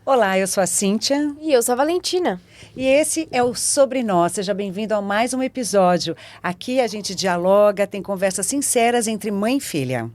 Olá, eu sou a Cíntia. E eu sou a Valentina. E esse é o Sobre Nós. Seja bem-vindo a mais um episódio. Aqui a gente dialoga, tem conversas sinceras entre mãe e filha.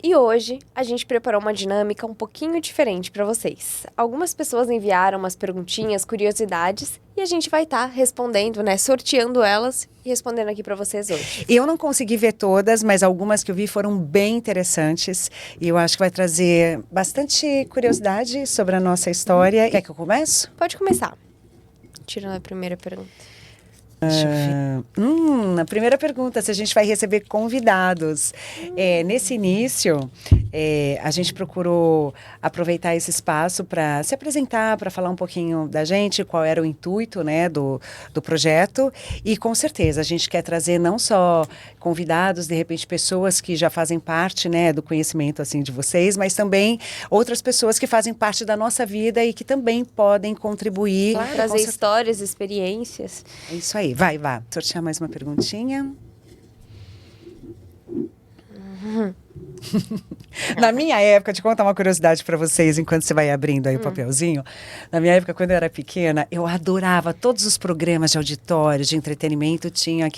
E hoje a gente preparou uma dinâmica um pouquinho diferente para vocês. Algumas pessoas enviaram umas perguntinhas, curiosidades, e a gente vai estar respondendo, sorteando elas e respondendo aqui para vocês hoje. Eu não consegui ver todas, mas algumas que eu vi foram bem interessantes. E eu acho que vai trazer bastante curiosidade sobre a nossa história. Quer que eu comece? Pode começar. Tirando a primeira pergunta. A primeira pergunta, se a gente vai receber convidados. Nesse início, a gente procurou aproveitar esse espaço para se apresentar, para falar um pouquinho da gente, qual era o intuito, do projeto. E com certeza a gente quer trazer não só convidados, de repente pessoas que já fazem parte, do conhecimento assim de vocês, mas também outras pessoas que fazem parte da nossa vida e que também podem contribuir. Claro, trazer histórias, experiências. É isso aí. Vai. Sortear mais uma perguntinha. Na minha época, te contar uma curiosidade para vocês, enquanto você vai abrindo aí o papelzinho. Na minha época, quando eu era pequena, eu adorava todos os programas de auditório, de entretenimento, tinham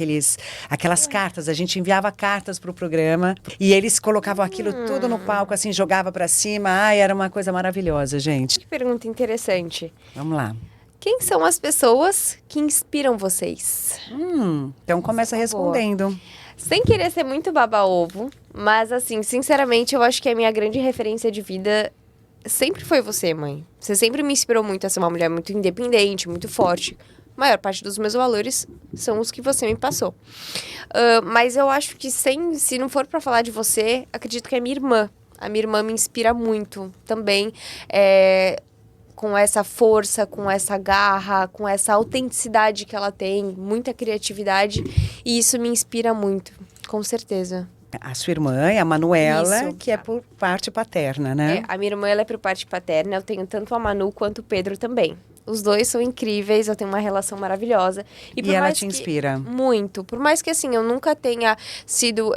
aquelas cartas. A gente enviava cartas para o programa e eles colocavam aquilo tudo no palco, assim, jogava para cima. Ai, era uma coisa maravilhosa, gente. Que pergunta interessante. Vamos lá. Quem são as pessoas que inspiram vocês? Então começa respondendo. Sem querer ser muito baba-ovo, mas assim, sinceramente, eu acho que a minha grande referência de vida sempre foi você, mãe. Você sempre me inspirou muito a ser uma mulher muito independente, muito forte. A maior parte dos meus valores são os que você me passou. Mas eu acho que se não for pra falar de você, acredito que é minha irmã. A minha irmã me inspira muito também. Com essa força, com essa garra, com essa autenticidade que ela tem, muita criatividade, e isso me inspira muito, com certeza. A sua irmã é a Manuela, Isso. que é por parte paterna, né? A minha irmã ela é por parte paterna, eu tenho tanto a Manu quanto o Pedro também. Os dois são incríveis, eu tenho uma relação maravilhosa. E ela te inspira? Muito. Por mais que, assim, eu nunca tenha sido...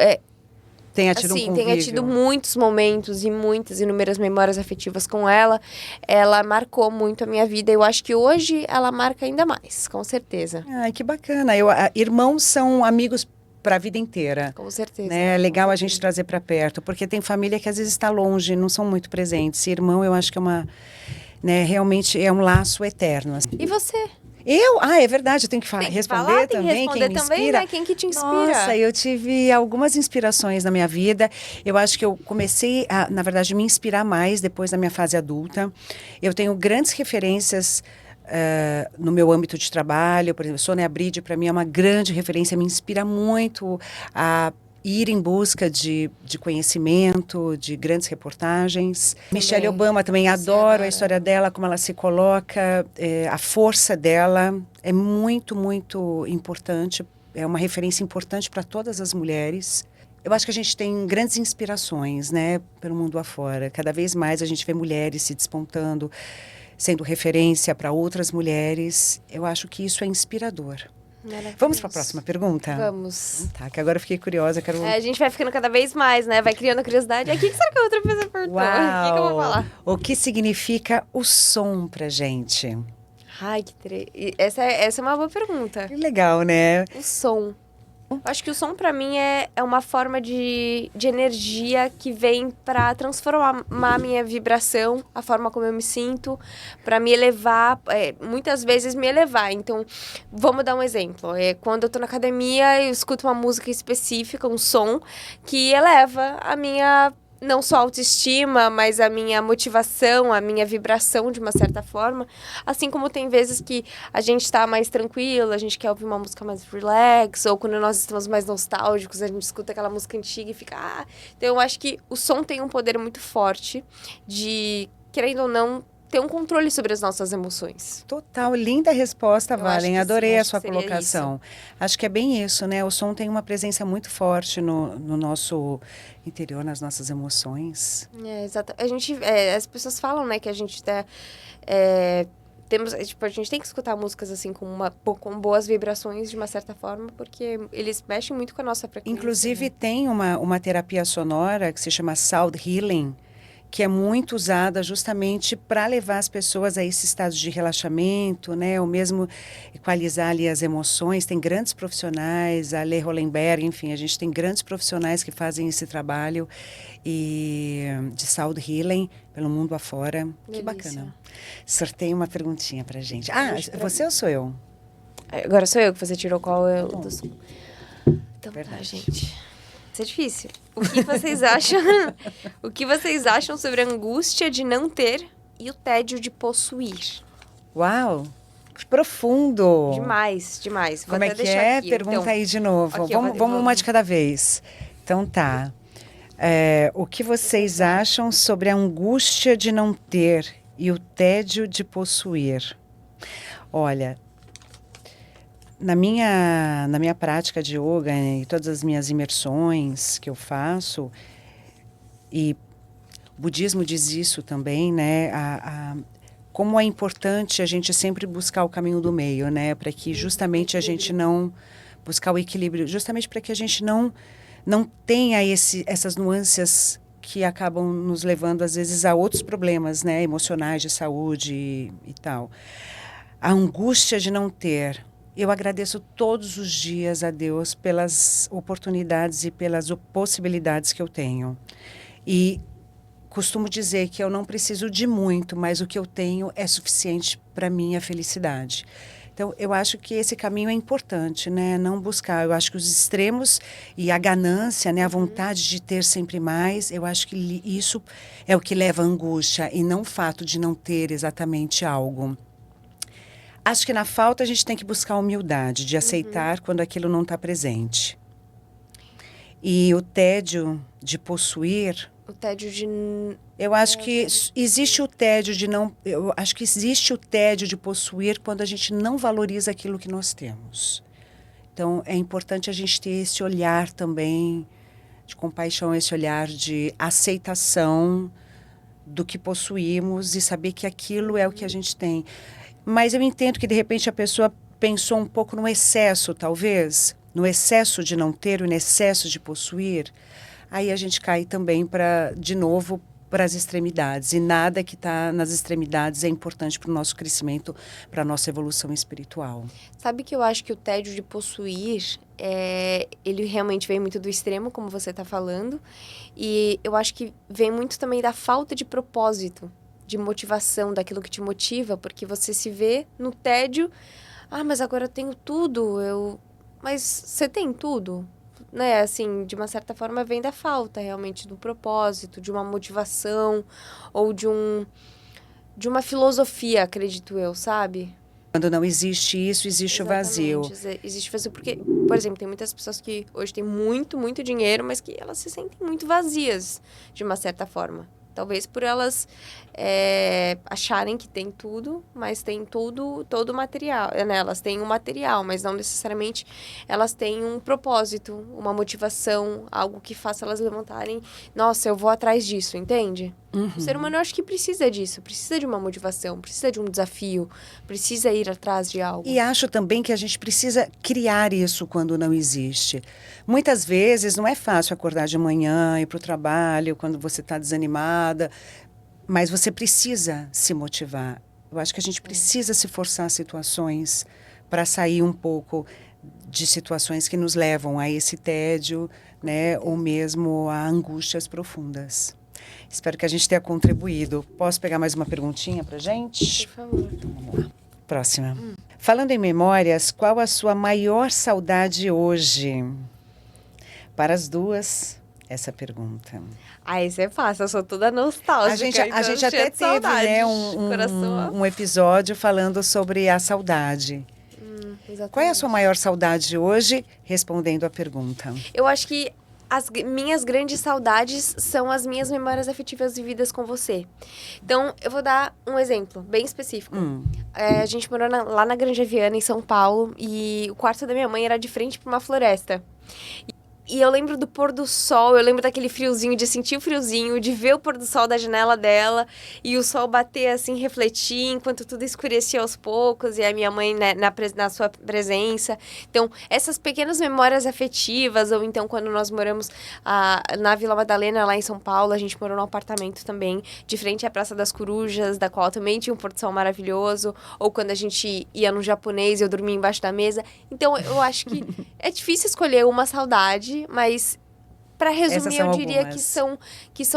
Tenha tido um convívio. tenha tido muitos momentos e muitas inúmeras memórias afetivas com ela. Ela marcou muito a minha vida. Eu acho que hoje ela marca ainda mais, com certeza. Ai, que bacana. Irmãos são amigos para a vida inteira. Com certeza. É legal a gente trazer para perto, porque tem família que às vezes está longe, não são muito presentes. E irmão, eu acho que é realmente é um laço eterno. Assim. E você? Eu? É verdade, eu tenho que responder falar, também, quem me inspira. Né? Quem que te inspira? Nossa, eu tive algumas inspirações na minha vida. Eu acho que eu comecei a, na verdade, me inspirar mais depois da minha fase adulta. Eu tenho grandes referências no meu âmbito de trabalho. Por exemplo, Sônia Bride, para mim, é uma grande referência, me inspira muito a ir em busca de conhecimento, de grandes reportagens. Michelle Obama também, adoro a história dela, como ela se coloca, a força dela é muito, muito importante, é uma referência importante para todas as mulheres. Eu acho que a gente tem grandes inspirações, pelo mundo afora. Cada vez mais a gente vê mulheres se despontando, sendo referência para outras mulheres. Eu acho que isso é inspirador. Vamos para a próxima pergunta? Vamos. Tá, que agora eu fiquei curiosa. A gente vai ficando cada vez mais, Vai criando curiosidade. O que será que a outra pessoa perguntou? Uau. O que eu vou falar? O que significa o som pra gente? Ai, essa é uma boa pergunta. Que legal, né? O som. Eu acho que o som, pra mim, é uma forma de energia que vem pra transformar a minha vibração, a forma como eu me sinto, pra me elevar, muitas vezes me elevar. Então, vamos dar um exemplo. Quando eu tô na academia, eu escuto uma música específica, um som, que eleva a minha... não só a autoestima, mas a minha motivação, a minha vibração de uma certa forma. Assim como tem vezes que a gente tá mais tranquilo, a gente quer ouvir uma música mais relax, ou quando nós estamos mais nostálgicos, a gente escuta aquela música antiga e fica... Então eu acho que o som tem um poder muito forte de, querendo ou não, ter um controle sobre as nossas emoções. Total, linda resposta, Valen. Adorei a sua seria colocação. isso. Acho que é bem isso, né? O som tem uma presença muito forte no nosso interior, nas nossas emoções. Exato. As pessoas falam, que a gente Tipo, a gente tem que escutar músicas, assim, com boas vibrações, de uma certa forma, porque eles mexem muito com a nossa frequência. Inclusive, né? tem uma terapia sonora que se chama Sound Healing, que é muito usada justamente para levar as pessoas a esse estado de relaxamento, né? Ou mesmo equalizar ali as emoções. Tem grandes profissionais, a Lê Hollenberg, enfim, a gente tem grandes profissionais que fazem esse trabalho de Sound Healing pelo mundo afora. Que Delícia. bacana. Sorteio uma perguntinha pra gente. Ah, você ou sou eu? Agora sou eu que você tirou qual é o Bom, dos... Então tá, verdade. gente. Isso é difícil. O que vocês acham? O que vocês acham sobre a angústia de não ter e o tédio de possuir? Uau! Que profundo! Demais, demais. Vou Como até é que deixar é? aqui, Pergunta então. aí de novo. Aqui, eu Vamos vou- uma de cada vez. Então tá. O que vocês acham sobre a angústia de não ter e o tédio de possuir? Olha, na minha prática de yoga e todas as minhas imersões que eu faço, e o budismo diz isso também, né? Como é importante a gente sempre buscar o caminho do meio, né? Para que justamente a gente não buscar o equilíbrio, justamente para que a gente não tenha essas nuances que acabam nos levando às vezes a outros problemas, né? Emocionais de saúde e tal. A angústia de não ter. Eu agradeço todos os dias a Deus pelas oportunidades e pelas possibilidades que eu tenho. E costumo dizer que eu não preciso de muito, mas o que eu tenho é suficiente para minha felicidade. Então, eu acho que esse caminho é importante, né? Não buscar. Eu acho que os extremos e a ganância, né? A vontade de ter sempre mais, eu acho que isso é o que leva à angústia e não o fato de não ter exatamente algo. Acho que na falta a gente tem que buscar a humildade, de aceitar quando aquilo não está presente. E o tédio de possuir, O tédio de... eu acho que existe o tédio de não. Eu acho que existe o tédio de possuir quando a gente não valoriza aquilo que nós temos. Então, é importante a gente ter esse olhar também de compaixão, esse olhar de aceitação do que possuímos e saber que aquilo é o que a gente tem. Mas eu entendo que, de repente, a pessoa pensou um pouco no excesso, talvez, no excesso de não ter, no excesso de possuir. Aí a gente cai também, de novo, para as extremidades. E nada que está nas extremidades é importante para o nosso crescimento, para a nossa evolução espiritual. Sabe que eu acho que o tédio de possuir, ele realmente vem muito do extremo, como você está falando. E eu acho que vem muito também da falta de propósito, de motivação, daquilo que te motiva, porque você se vê no tédio. Ah, mas agora eu tenho tudo. Mas você tem tudo? Né, assim, de uma certa forma vem da falta realmente do propósito, de uma motivação ou de uma filosofia, acredito eu, sabe? Quando não existe isso, existe o vazio. Existe vazio porque, por exemplo, tem muitas pessoas que hoje têm muito, muito dinheiro, mas que elas se sentem muito vazias, de uma certa forma. Talvez por elas acharem que tem tudo, mas tem todo o material. Né? Elas têm um material, mas não necessariamente elas têm um propósito, uma motivação, algo que faça elas levantarem. Nossa, eu vou atrás disso, entende? O ser humano, eu acho que precisa disso. Precisa de uma motivação, precisa de um desafio, precisa ir atrás de algo. E acho também que a gente precisa criar isso quando não existe. Muitas vezes não é fácil acordar de manhã, ir para o trabalho, quando você está desanimada, mas você precisa se motivar. Eu acho que a gente precisa se forçar a situações para sair um pouco de situações que nos levam a esse tédio, né, ou mesmo a angústias profundas. Espero que a gente tenha contribuído. Posso pegar mais uma perguntinha para a gente? Por favor. Então, vamos lá. Próxima. Falando em memórias, qual a sua maior saudade hoje? Para as duas, essa pergunta. Isso é fácil, eu sou toda nostálgica. A gente até teve, né, um episódio falando sobre a saudade. Qual é a sua maior saudade hoje? Respondendo a pergunta. Eu acho que as minhas grandes saudades são as minhas memórias afetivas vividas com você. Então, eu vou dar um exemplo bem específico. A gente morou lá na Granja Viana, em São Paulo, e o quarto da minha mãe era de frente para uma floresta. E eu lembro do pôr do sol, eu lembro daquele friozinho, de sentir o friozinho, de ver o pôr do sol da janela dela e o sol bater assim, refletir, enquanto tudo escurecia aos poucos e a minha mãe, né, na sua presença. Então, essas pequenas memórias afetivas, ou então quando nós moramos na Vila Madalena, lá em São Paulo, a gente morou num apartamento também, de frente à Praça das Corujas, da qual também tinha um pôr do sol maravilhoso, ou quando a gente ia no japonês e eu dormia embaixo da mesa. Então, eu acho que é difícil escolher uma saudade, mas para resumir, eu diria que são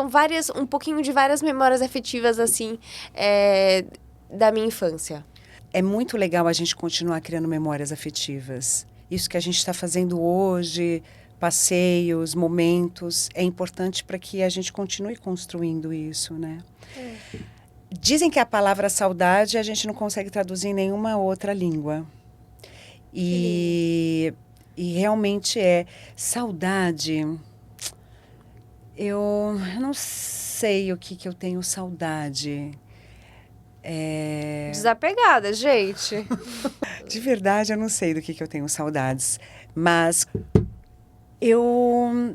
várias, um pouquinho de várias memórias afetivas, assim, da minha infância. É muito legal a gente continuar criando memórias afetivas. Isso que a gente está fazendo hoje, passeios, momentos, é importante para que a gente continue construindo isso, né? Dizem que a palavra saudade a gente não consegue traduzir em nenhuma outra língua. E realmente saudade. Eu não sei o que eu tenho saudade. Desapegada, gente. De verdade, eu não sei do que eu tenho saudades. Mas eu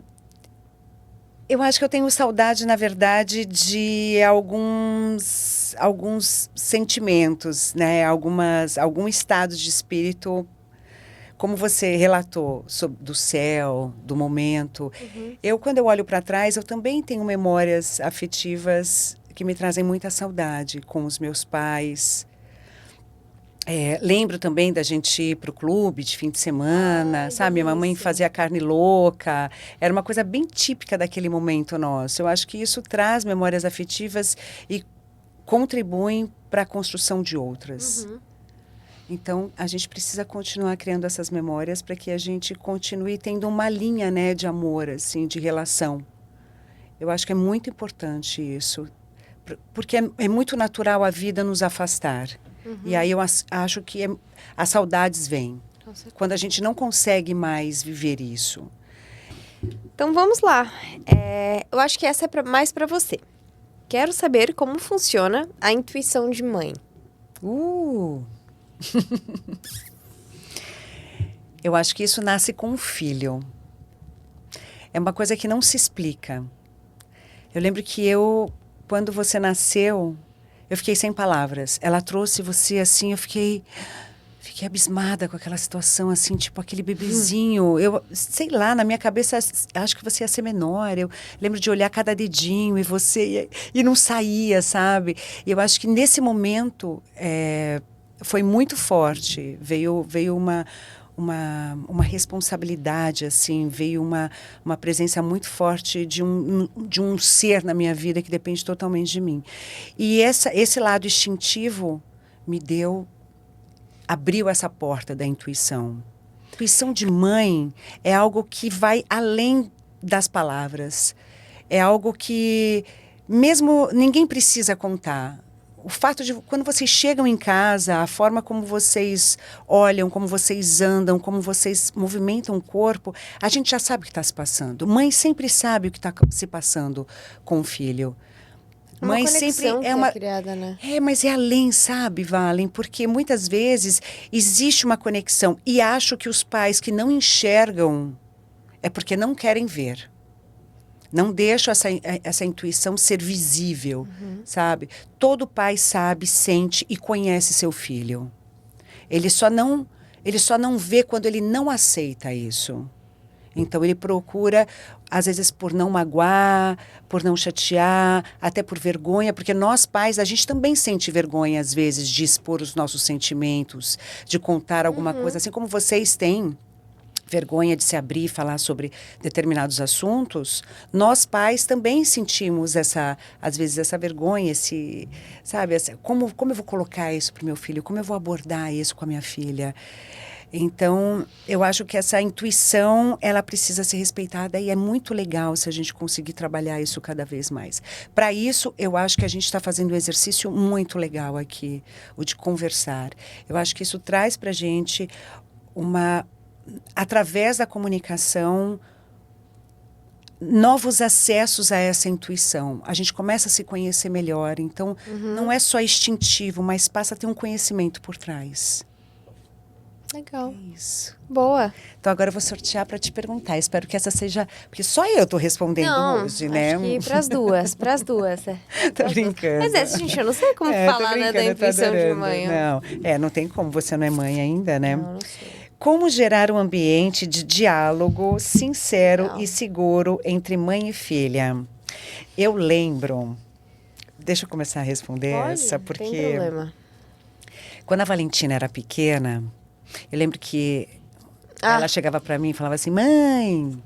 acho que eu tenho saudade, na verdade, de alguns sentimentos, né? Algum estado de espírito, como você relatou, do céu, do momento. Quando eu olho para trás, eu também tenho memórias afetivas que me trazem muita saudade, com os meus pais. Lembro também da gente ir para o clube de fim de semana, sabe? Minha mamãe fazia carne louca. Era uma coisa bem típica daquele momento nosso. Eu acho que isso traz memórias afetivas e contribuem para a construção de outras. Então, a gente precisa continuar criando essas memórias para que a gente continue tendo uma linha, né, de amor, assim, de relação. Eu acho que é muito importante isso, porque é muito natural a vida nos afastar. E aí eu acho que as saudades vêm, quando a gente não consegue mais viver isso. Então, vamos lá. Eu acho que essa é mais para você. Quero saber como funciona a intuição de mãe. Eu acho que isso nasce com o filho. É uma coisa que não se explica. Eu lembro que quando você nasceu, eu fiquei sem palavras. Ela trouxe você assim, eu fiquei abismada com aquela situação, assim, tipo aquele bebezinho. Eu, sei lá, na minha cabeça, acho que você ia ser menor. Eu lembro de olhar cada dedinho e não saía, sabe? E eu acho que nesse momento foi muito forte. Veio uma responsabilidade, assim, veio uma presença muito forte de um ser na minha vida que depende totalmente de mim. E esse lado instintivo abriu essa porta da intuição. A intuição de mãe é algo que vai além das palavras. É algo que mesmo ninguém precisa contar. O fato de, quando vocês chegam em casa, a forma como vocês olham, como vocês andam, como vocês movimentam o corpo, a gente já sabe o que está se passando. Mãe sempre sabe o que está se passando com o filho. Mãe sempre é criada, né? Mas é além, sabe, Valen? Porque muitas vezes existe uma conexão. E acho que os pais que não enxergam é porque não querem ver. Não deixam essa intuição ser visível, sabe? Todo pai sabe, sente e conhece seu filho. Ele só não vê quando ele não aceita isso. Então, ele procura, às vezes, por não magoar, por não chatear, até por vergonha, porque nós, pais, a gente também sente vergonha, às vezes, de expor os nossos sentimentos, de contar alguma coisa, assim como vocês têm vergonha de se abrir e falar sobre determinados assuntos, nós pais também sentimos às vezes essa vergonha, sabe, como eu vou colocar isso para o meu filho, como eu vou abordar isso com a minha filha. Então, eu acho que essa intuição, ela precisa ser respeitada e é muito legal se a gente conseguir trabalhar isso cada vez mais. Para isso, eu acho que a gente está fazendo um exercício muito legal aqui, o de conversar. Eu acho que isso traz para a gente através da comunicação, novos acessos a essa intuição. A gente começa a se conhecer melhor. Então, não é só instintivo, mas passa a ter um conhecimento por trás. Legal. É isso. Boa. Então agora eu vou sortear para te perguntar. Espero que essa seja... Porque só eu tô respondendo hoje, né? Acho que pras duas. Tô brincando. Mas gente, eu não sei como tô falar, né, da brincando, tô intuição de adorando. mãe. Não tem como, você não é mãe ainda, né? Não sei. Como gerar um ambiente de diálogo sincero Legal. e seguro entre mãe e filha? Eu lembro... Deixa eu começar a responder essa, Não porque... tem problema. Quando a Valentina era pequena, eu lembro que ela chegava para mim e falava assim, mãe,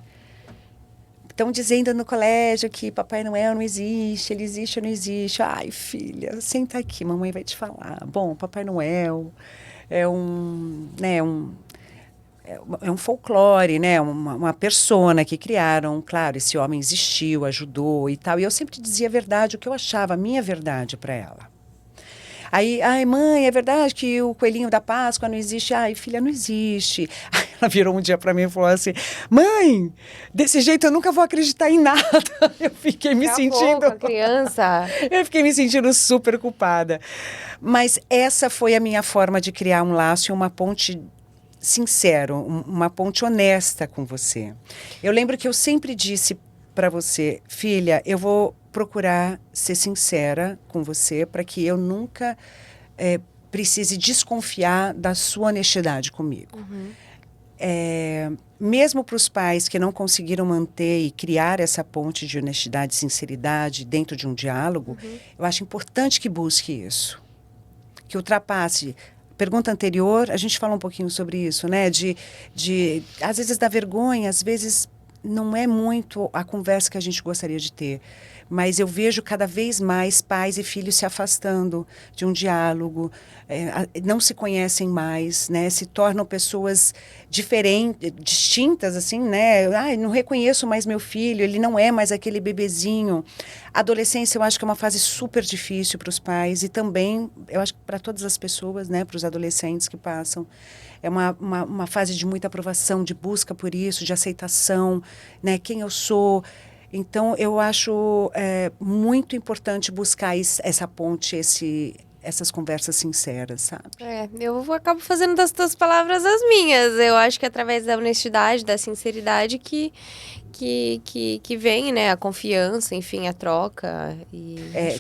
estão dizendo no colégio que Papai Noel não existe, ele existe ou não existe. Ai, filha, senta aqui, mamãe vai te falar. Bom, Papai Noel é um folclore, né? Uma persona que criaram. Claro, esse homem existiu, ajudou e tal. E eu sempre dizia a verdade, o que eu achava, a minha verdade para ela. Aí, ai, mãe, é verdade que o coelhinho da Páscoa não existe? Ai, filha, não existe. Aí ela virou um dia para mim e falou assim, mãe, desse jeito eu nunca vou acreditar em nada. Eu fiquei me sentindo... a criança. Eu fiquei me sentindo super culpada. Mas essa foi a minha forma de criar um laço e uma ponte sincera, uma ponte honesta com você. Eu lembro que eu sempre disse para você, filha, eu vou procurar ser sincera com você para que eu nunca precise desconfiar da sua honestidade comigo. Mesmo para os pais que não conseguiram manter e criar essa ponte de honestidade e sinceridade dentro de um diálogo, eu acho importante que busque isso, que ultrapasse. Pergunta anterior, a gente falou um pouquinho sobre isso, né? Às vezes dá vergonha, às vezes não é muito a conversa que a gente gostaria de ter. Mas eu vejo cada vez mais pais e filhos se afastando de um diálogo, não se conhecem mais, né? Se tornam pessoas diferentes, distintas, assim, né? Ai, não reconheço mais meu filho, ele não é mais aquele bebezinho. A adolescência, eu acho que é uma fase super difícil para os pais e também, eu acho que para todas as pessoas, né? Para os adolescentes que passam. É uma fase de muita aprovação, de busca por isso, de aceitação, né? Quem eu sou. Então, eu acho muito importante buscar essa ponte, essas conversas sinceras, sabe? Eu acabo fazendo das tuas palavras as minhas. Eu acho que através da honestidade, da sinceridade que vem, né? A confiança, enfim, a troca.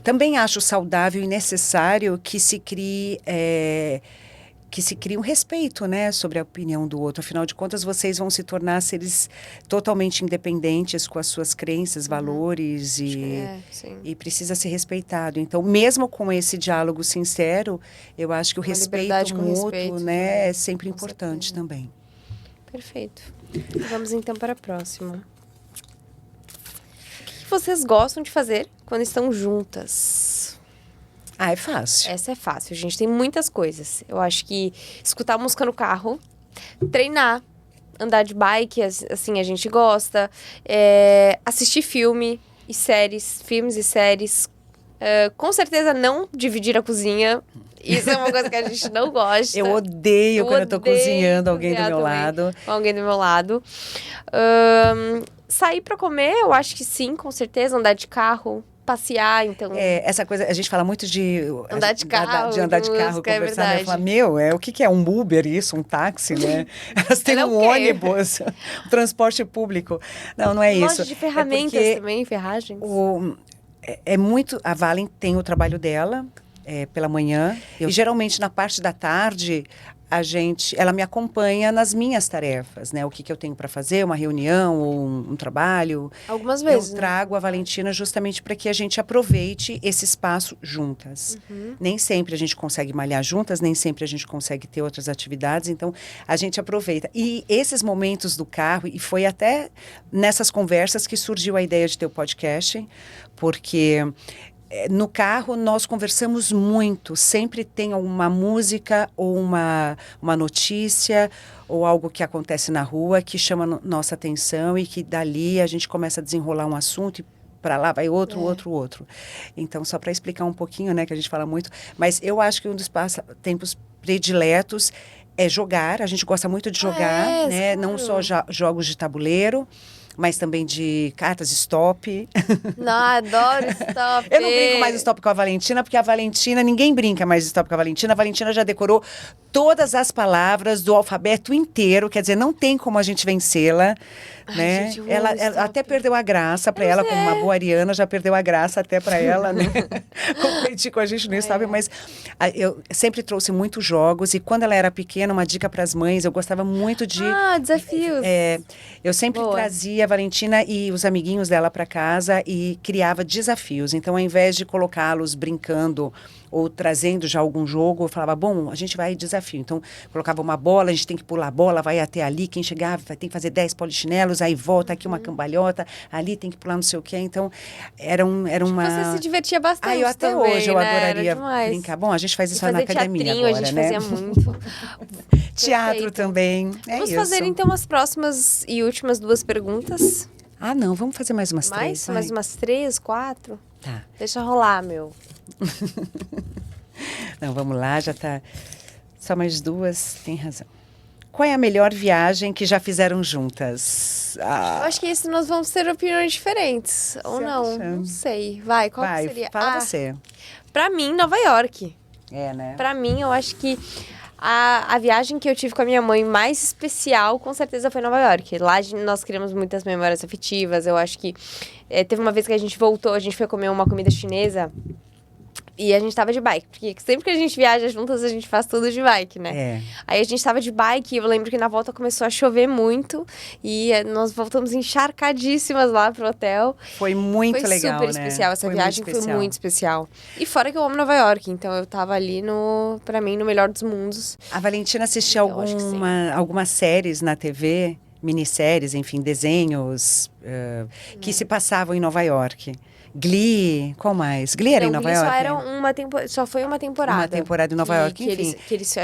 Também acho saudável e necessário que se crie... que se crie um respeito, né, sobre a opinião do outro. Afinal de contas, vocês vão se tornar seres totalmente independentes com as suas crenças, valores e precisa ser respeitado. Então, mesmo com esse diálogo sincero, eu acho que o respeito mútuo, né, é sempre importante também. Perfeito. Vamos então para a próxima. O que vocês gostam de fazer quando estão juntas? É fácil. Essa é fácil, gente. Tem muitas coisas. Eu acho que escutar música no carro, treinar, andar de bike, assim, a gente gosta. Assistir filmes e séries. Com certeza não dividir a cozinha. Isso é uma coisa que a gente não gosta. Eu odeio quando eu tô cozinhando alguém do meu lado. Com alguém do meu lado. Sair pra comer, eu acho que sim, com certeza. Andar de carro. Passear, então... essa coisa, a gente fala muito de... Andar de carro, conversar, né? Falar, o que é um Uber isso, um táxi, né? Elas têm um ônibus, um transporte público. Não é isso. Loja de ferramentas também, ferragens. A Valen tem o trabalho dela, pela manhã. E geralmente, na parte da tarde... ela me acompanha nas minhas tarefas, né? O que eu tenho para fazer, uma reunião ou um trabalho. Algumas vezes. Eu trago a Valentina justamente para que a gente aproveite esse espaço juntas. Nem sempre a gente consegue malhar juntas, nem sempre a gente consegue ter outras atividades, então a gente aproveita. E esses momentos do carro, e foi até nessas conversas que surgiu a ideia de ter o podcast, porque... No carro, nós conversamos muito. Sempre tem uma música ou uma notícia ou algo que acontece na rua que chama nossa atenção e que dali a gente começa a desenrolar um assunto e para lá vai outro. Então, só para explicar um pouquinho, né, que a gente fala muito. Mas eu acho que um dos passatempos prediletos é jogar. A gente gosta muito de jogar, né? Claro. Não só jogos de tabuleiro, mas também de cartas stop. Não, adoro stop. Eu não brinco mais stop com a Valentina, porque a Valentina, ninguém brinca mais stop com a Valentina. A Valentina já decorou todas as palavras do alfabeto inteiro, quer dizer, não tem como a gente vencê-la, né? Gente, ela até perdeu a graça para ela, como uma boa ariana, já perdeu a graça até para ela, né? Competir com a gente no stop, mas eu sempre trouxe muitos jogos, e quando ela era pequena, uma dica para as mães, eu gostava muito de... desafios. Eu sempre Boa. trazia a Valentina e os amiguinhos dela para casa e criava desafios. Então, ao invés de colocá-los brincando ou trazendo já algum jogo, eu falava, bom, a gente vai desafio. Então, colocava uma bola, a gente tem que pular a bola, vai até ali, quem chegar vai ter que fazer 10 polichinelos, aí volta aqui uma cambalhota, ali tem que pular não sei o quê. Então, era uma... Você se divertia bastante até também, hoje eu né? adoraria Era demais. brincar. Bom, a gente faz isso E na fazer academia teatrinho, agora, a gente né? fazia muito. Teatro Perfeito. também, Vamos isso. fazer, então, as próximas e últimas 2 perguntas. Ah, não, vamos fazer mais umas 3. Mais umas 3, 4? Tá. Deixa rolar, meu. Não, vamos lá, já tá... Só mais 2, tem razão. Qual é a melhor viagem que já fizeram juntas? Eu acho que isso nós vamos ter opiniões diferentes. Ou Você não, acha? não sei. Vai, qual que seria? Fala você. Pra mim, Nova York. É, né? Pra mim, eu acho que a viagem que eu tive com a minha mãe mais especial, com certeza, foi Nova York. Lá nós criamos muitas memórias afetivas. Eu acho que teve uma vez que a gente voltou, a gente foi comer uma comida chinesa e a gente tava de bike. Porque sempre que a gente viaja juntas, a gente faz tudo de bike, né? É. Aí a gente tava de bike e eu lembro que na volta começou a chover muito. E nós voltamos encharcadíssimas lá pro hotel. Foi muito Foi legal, super né? especial. Essa Foi viagem muito foi muito especial. E fora que eu amo Nova York, então eu tava ali pra mim, no melhor dos mundos. A Valentina assistia Então, acho que sim. algumas séries na TV, minisséries, enfim, desenhos que se passavam em Nova York. Glee, qual mais? Glee era em Nova York? Só foi uma temporada. Uma temporada em Nova York, enfim.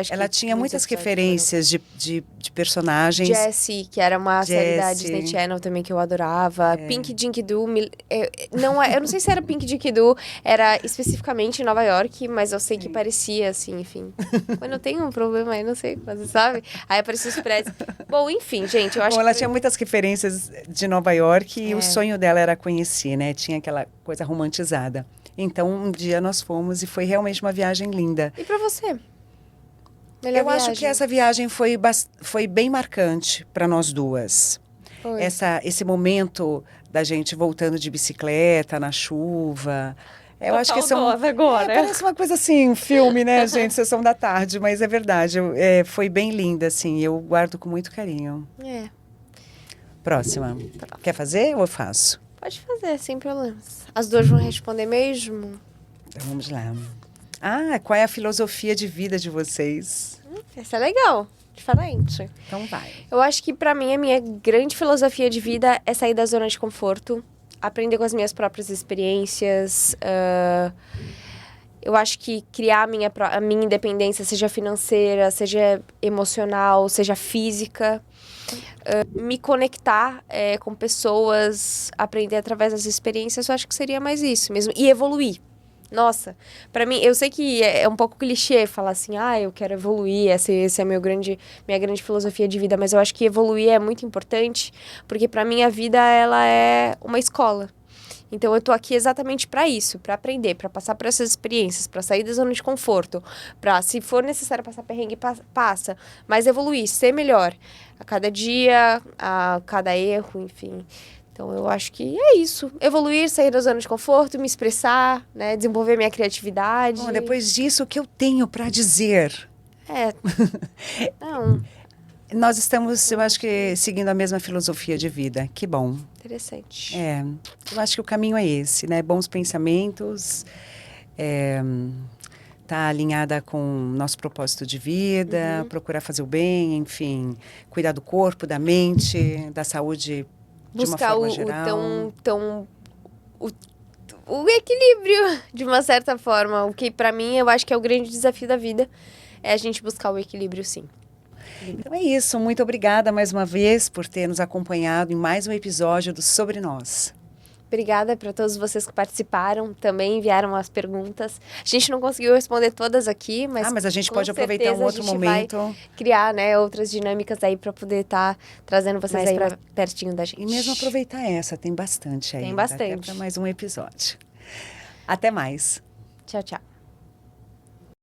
Ela tinha muitas referências de personagens. Jessie, que era uma série da Jessie. Disney Channel também que eu adorava. Pink Dinky Doo. Eu não sei se era Pink Dinky Doo, era especificamente em Nova York, mas eu sei que parecia, assim, enfim. Quando eu tenho um problema aí, não sei, mas sabe? Aí aparecia os prédios. Bom, enfim, gente, eu acho Bom, ela que... tinha muitas referências de Nova York e o sonho dela era conhecer, né? Tinha aquela coisa romantizada. Então, um dia nós fomos e foi realmente uma viagem linda. E pra você? Melhor Eu acho viagem? que essa viagem foi bem marcante para nós duas. Foi. Esse momento da gente voltando de bicicleta na chuva. Eu acho que são... agora. parece uma coisa assim, um filme, né, gente? Sessão da tarde, mas é verdade. Foi bem linda, assim. Eu guardo com muito carinho. Próxima. Quer fazer ou eu faço? Pode fazer, sem problemas. As duas vão responder mesmo? Então, vamos lá. Qual é a filosofia de vida de vocês? Essa é legal, diferente. Então vai. Eu acho que pra mim a minha grande filosofia de vida é sair da zona de conforto, aprender com as minhas próprias experiências. Eu acho que criar a minha independência, seja financeira, seja emocional, seja física. Me conectar com pessoas, aprender através das experiências, eu acho que seria mais isso mesmo. E evoluir. Nossa, pra mim, eu sei que é um pouco clichê falar assim, eu quero evoluir, essa é minha grande filosofia de vida, mas eu acho que evoluir é muito importante, porque pra mim a vida, ela é uma escola. Então, eu tô aqui exatamente para isso, para aprender, para passar por essas experiências, para sair da zona de conforto, para, se for necessário passar perrengue, passa, mas evoluir, ser melhor a cada dia, a cada erro, enfim. Então, eu acho que é isso. Evoluir, sair da zona de conforto, me expressar, né, desenvolver minha criatividade. Bom, depois disso, o que eu tenho para dizer? Não... Nós estamos, eu acho que, seguindo a mesma filosofia de vida. Que bom. Interessante. Eu acho que o caminho é esse, né? Bons pensamentos, tá alinhada com o nosso propósito de vida, procurar fazer o bem, enfim, cuidar do corpo, da mente, da saúde de uma forma geral. O equilíbrio, de uma certa forma. O que, pra mim, eu acho que é o grande desafio da vida, é a gente buscar o equilíbrio, sim. Então é isso. Muito obrigada mais uma vez por ter nos acompanhado em mais um episódio do Sobre Nós. Obrigada para todos vocês que participaram, também enviaram as perguntas. A gente não conseguiu responder todas aqui, mas a gente com pode aproveitar um certeza outro a gente momento. vai criar, né, outras dinâmicas aí para poder estar trazendo vocês Mais aí pra- pra pertinho da gente. E mesmo aproveitar essa, tem bastante aí. Tem Dá até bastante. para mais um episódio. Até mais. Tchau, tchau.